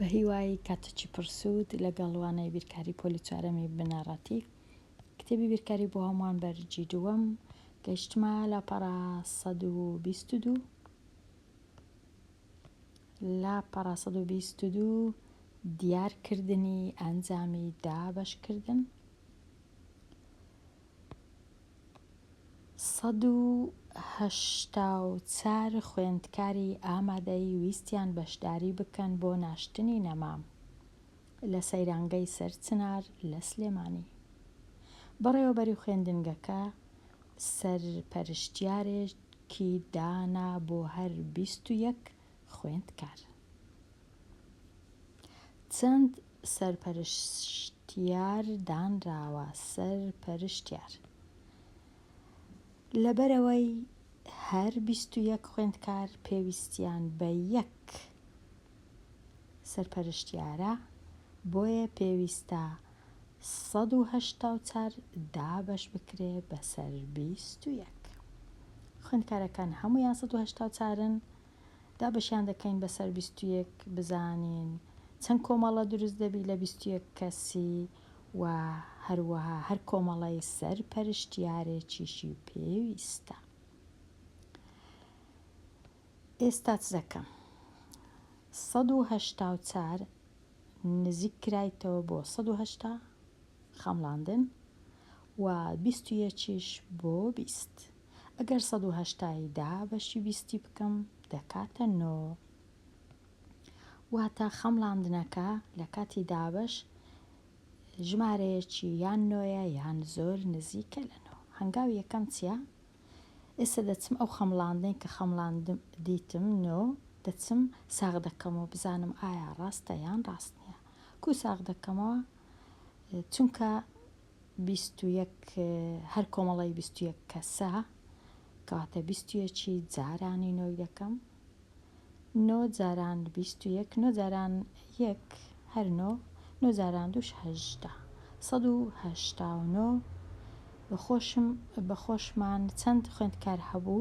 بە هیوای کاتێکی پرسوود لەگەڵ وانەی بیرکاری پۆلی چوارەمی بنەڕەتی کتێبی بیرکاری بۆ هەمووان بەرجی دووەم گەیشتمە لە پەڕە 122 لە پەڕە 122 دیارکردنی ئەنجامی دابەشکردن 184 خوێندکاری ئامادەی ویستیان بەشداری بکەن بۆ ناشتنی نەمام لە سەیرانگەی سەر چنار لە سلێمانی. بەڕێوەبەری خوێندنگەکە سەرپەرشتیارێکی دانا بۆ هەر 21 خوێندکار. چەند سەرپەرشتیار دانراوە؟ سەرپەرشتیار لەبەرەوەی هەر 21 خوێندکار پێویستیان بە یەک سەرپەرشتیارە، بۆیە پێویستە 184 دابەش بکرێ بەسەر 21. خوێندکارەکان هەمویان 184ن، دابەشیان دەکەین بەسەر 21 بزانین چەند کۆمەڵە دروست دەبی لە 21 کەسی و هەروەها هەر کۆمەڵی سەرپەرشتیارێکیشی پێویستە. ئێستا چ دەکەم؟ 184 نزیک کرایتەوە بۆ 180 خەمڵاندن و 21ش بۆ 20. ئەگەر 180 دابەشی 20 بکەم دەکاتە 9. واتە خەمڵاندنەکە لە کاتی دابەش ژمارەیەکی یان 9 یان زۆر نزیکە لە 9. هەنگاوی یەکەم چییە؟ ئێستا دەچم ئەو خەمڵاندنی کە خەمڵاندم دیتم 9 دەچم ساغ دەکەمەوە بزانم ئایا ڕاستە یان ڕاست نییە. کو ساغ دەکەمەوە؟ چونکە 21 هەر کۆمەڵی 21 کەسە کەواتە 21 جارانی 9 دەکەم. 9 جاران 21 9 جاران 1 هەر 9 9 جاران 2 18 189 بەخۆشمان چەند خوێندکار هەبوو؟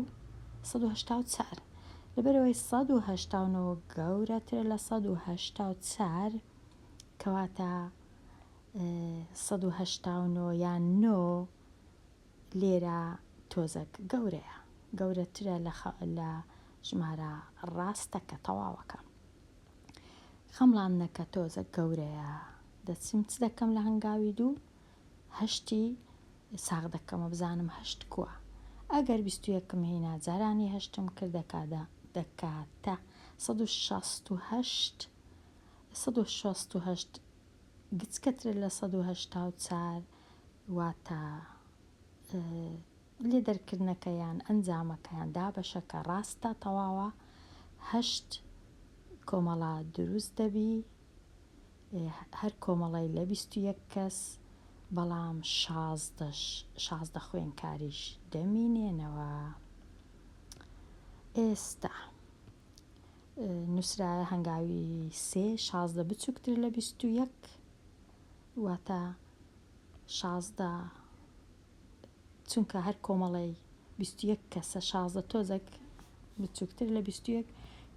184. لەبەرەوەی 189 گەورەتر لە 184 کەواتە 189 یان 9 لێرە تۆزێک گەورەیە، گەورەترە لە ژمارە ڕاستەکە تەواوەکە. خەمڵاندنەکە تۆزە گەورەیە، دەچم چ دەکەم لە هەنگاوی 2 هەشتی ساغ دەکەمە بزانم هەشت کووە. ئەگەر 21م هێنا جارانی هەشتم کرد دەکاتە 168 168 گچکەترە لە 184 واتە لێ دەرکردنەکەیان ئەنجامەکەیان دابەشەکە ڕاستە تەواوە. 8 کۆمەڵە دروست دەبی، هەر کۆمەڵی لە 21 کەس، بەڵام 16 خوێندکاریش دەمینێنەوە. ئێستا نووسرایە هەنگاوی 3 16 بچووکتر لە 21 واتە 16 چونکە هەر کۆمەڵی 21 کەسە 16 تۆزێک بچووکتر لە 21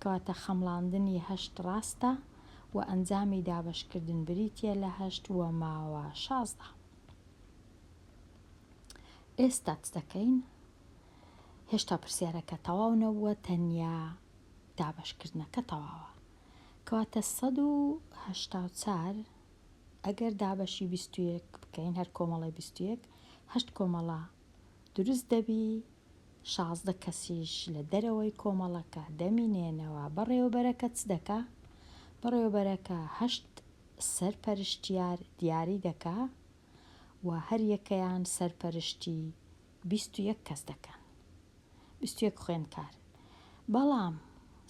کەواتە خەمڵاندنی 8 ڕاستە و ئەنجامی دابەشکردن بریتە لە 8 و ماوە 16. ئێستا چ دەکەین؟ هێشتا پرسیارەکە تەواو نەبووە، تەنیا دابەشکردنەکە تەواوە. کەواتە 184 ئەگەر دابەشی 21 بکەین هەر کۆمەڵی 21 8 کۆمەڵە دروست دەبی، 16 کەسیش لە دەرەوەی کۆمەڵەکە دەمینێنەوە. بەڕێوەبەرەکە چ دەکا؟ بەڕێوەبەرەکە 8 سەرپەرشتیار دیاری دەکا و هەر یەکەیان سەرپەرشتی 21 کەس دەکەن، 21 خوێندکار. بەڵام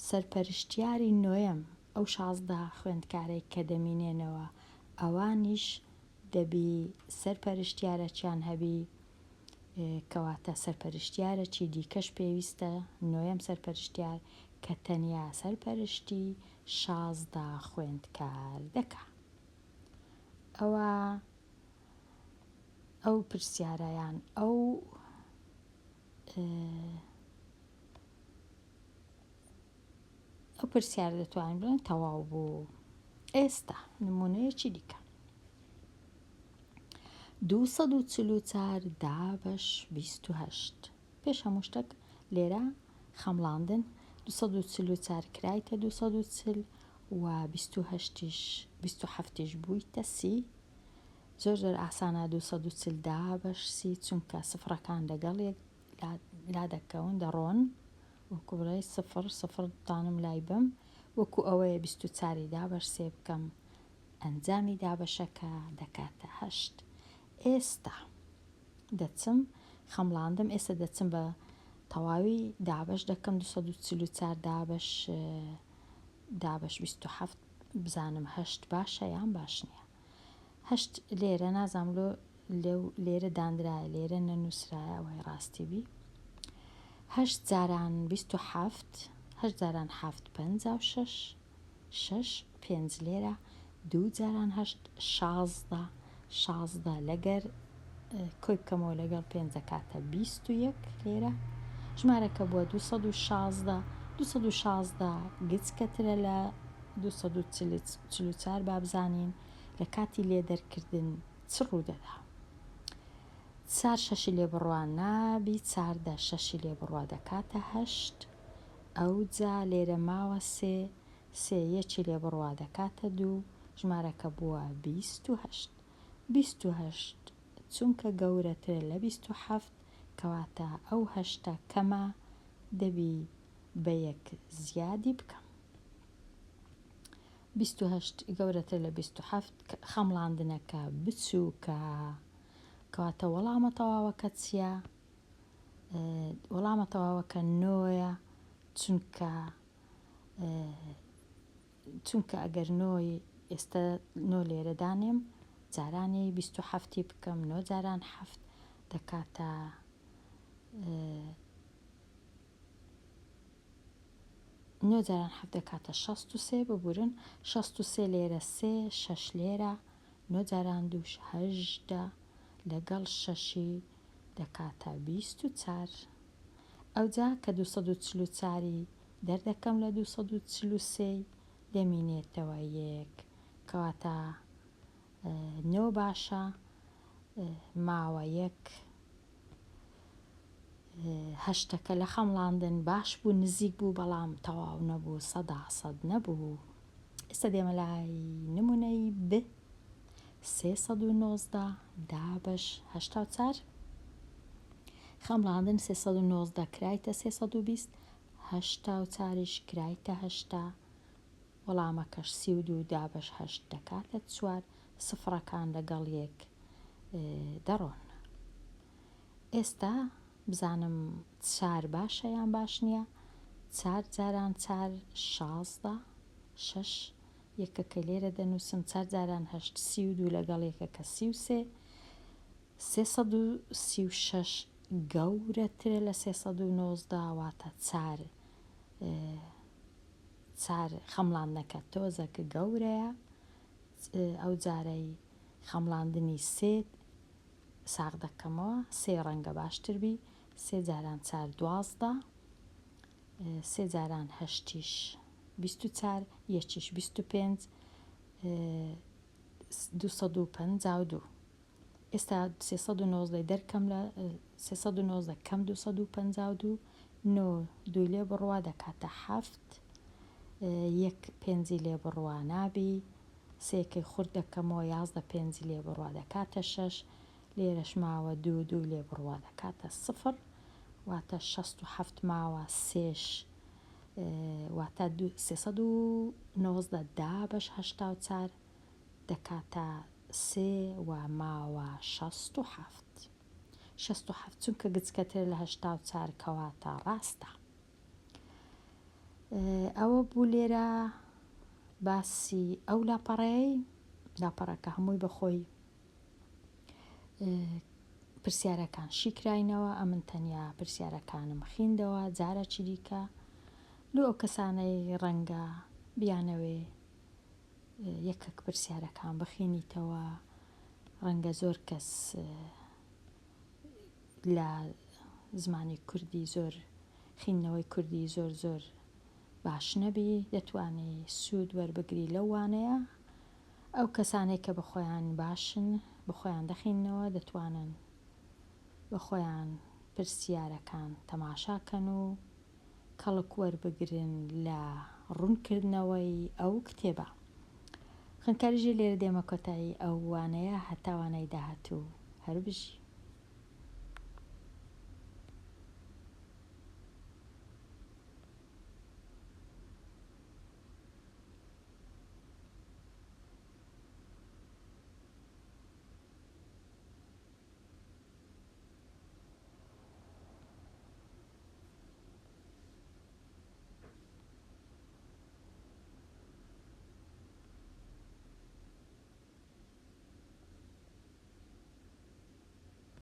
سەرپەرشتیاری نۆیەم ئەو 16 خوێندکارەی کە دەمینێنەوە ئەوانیش دەبی سەرپەرشتیارەکیان هەبی، کەواتە سەرپەرشتیارەکی دیکەش پێویستە، نۆیەم سەرپەرشتیار کە تەنیا سەرپەرشتی 16 خوێندکار دەکا. ئەو پرسیارەیان ئەو پرسیار دەتوانین بڵێن تەواو بوو. ئێستا نمونەیەکی دیکە 244 دابش 28 پێش هەموو شتێک لێرە خەمڵاندن 244 کرایتە 240 و 27 بوویتە 30 زۆر ئاسانە 240 دابش 30 چونکە سفرەکان لەگەڵ لا دەکەون دەڕۆن وەکو بڵێ سفر دانم لای بم وەکو ئەوەیە 24 دابش 3 بکەم ئەنجامی دابشەکە دەکاتە 8 ئێستا دەچم خەمڵاندم ئێستا دەچم بە تەواوی دابش دەکەم 244 دابش 27 بزانم 8 باشە یان باش نییە 8 لێرە نازانم لێرە دانرایە لێرە نەنووسرایە ئەوەی ڕاستی بی 8 جاران 27 8 جاران 7 56 6 5 لێرە 2 جاران 8 16 لەگەر کۆی بکەمەوە لەگەڵ 5 دەکاتە 21 لێرە ژمارەکە بووە 216 گچکەترە لە 244 با بزانین لە کاتی لێدەرکردن چ ڕوودەدا 4 شەشی لێ بڕوا نابی 4 6 لێ بڕوا دەکاتە 8 ئەو جا لێرە ماوە 3 یەکی لێ بڕوا دەکاتە 2 ژمارەکە بووە 28 چونکە گەورەتر لە 27 کەواتە ئەو هەشتە کەمە دەبی بە یەک زیادی بکەم 28 گەورەتر لە 27 خەمڵاندنەکە بچووکە کەواتە وەڵامە تەواوەکە چییە؟ وەڵامە تەواوەکە نۆیە چونکە ئەگەر نۆی ئێستا نۆ لێرە دانێم جارانی 27 بکەم 9 جاران 7 دەکاتە 9 جاران 7 دەکاتە 63 ببورن 63 لێرە 3 6 لێرە 9 جاران 2 18 لەگەڵ 6 دەکاتە 24 ئەوجا کە 244 دەردەکەم لە 243 دەمینێتەوە 1 کەواتە 9 باشە ماوە 1 هەشتەکە لە خەمڵاندن باش بوو نزیک بوو بەڵام تەواو نەبوو 100% نەبوو ئێستا دێمە لای نمونەی ب 319 دابش 84 خەمڵاندن 319 کرایتە 320 84ش کرایتە 8 وەڵامەکەش 32 دابش 8 دەکاتە 4 سفرەکان لەگەڵ 1 دەڕۆن ئێستا بزانم 4 باشە یان باش نییە 4 جاران 4 16 6 یەکەکە لێرە دەنووسم 4 جاران 8 32 لەگەڵ یەکەکە 33 336 گەورەترە لە 319 واتە 4 خەمڵاندنەکە تۆزەکە گەورەیە ئەو جارەی خەمڵاندنی 3 ساغ دەکەمەوە 3 ڕەنگە باشتر بی 3 جاران 4 12 3 جاران 8 24 یەکیش 25 252 ئێستا 319 دەرکەم لە 319 کەم 252 9 دوی لێ بڕوا دەکاتە 7 1 پێنجی لێ بڕوا نابی سێکەی خورد دەکەمەوە 11 پێنجی لێ بڕوا دەکاتە 6 لێرەش ماوە 2 لێ بڕوا دەکاتە 0 واتە 67 ماوە 3 واتە 319 دابش 84 دەکاتە 3 و ماوە 67 چونکە گچکەتر لە 84 کەواتە ڕاستە ئەوە بوو لێرە باسی ئەو لاپەڕەکە هەمووی بەخۆی پرسیارەکان شیکراینەوە ئەمن تەنیا پرسیارەکانم خیندەوە جارەکی دیکە لۆ ئەو کەسانەی ڕەنگە بیانەوێ یەکێک پرسیارەکان بخینیتەوە ڕەنگە زۆر کەس لە زمانی کوردی زۆر خینەوەی کوردی زۆر باش نەبی دەتوانێت سوود وەربگری لەو وانەیە ئەو کەسانەی کە بە خۆیان باشن بە خۆیان دەخینەوە دەتوانن بە خۆیان پرسیارەکان تەماشاکەن و کەڵک وەربگرن لە ڕوونکردنەوەی ئەو کتێبە. خوێندکاریژێ لێرە دێمە کۆتایی ئەو وانەیە هەتاوانەی داهاتوو هەر بژی.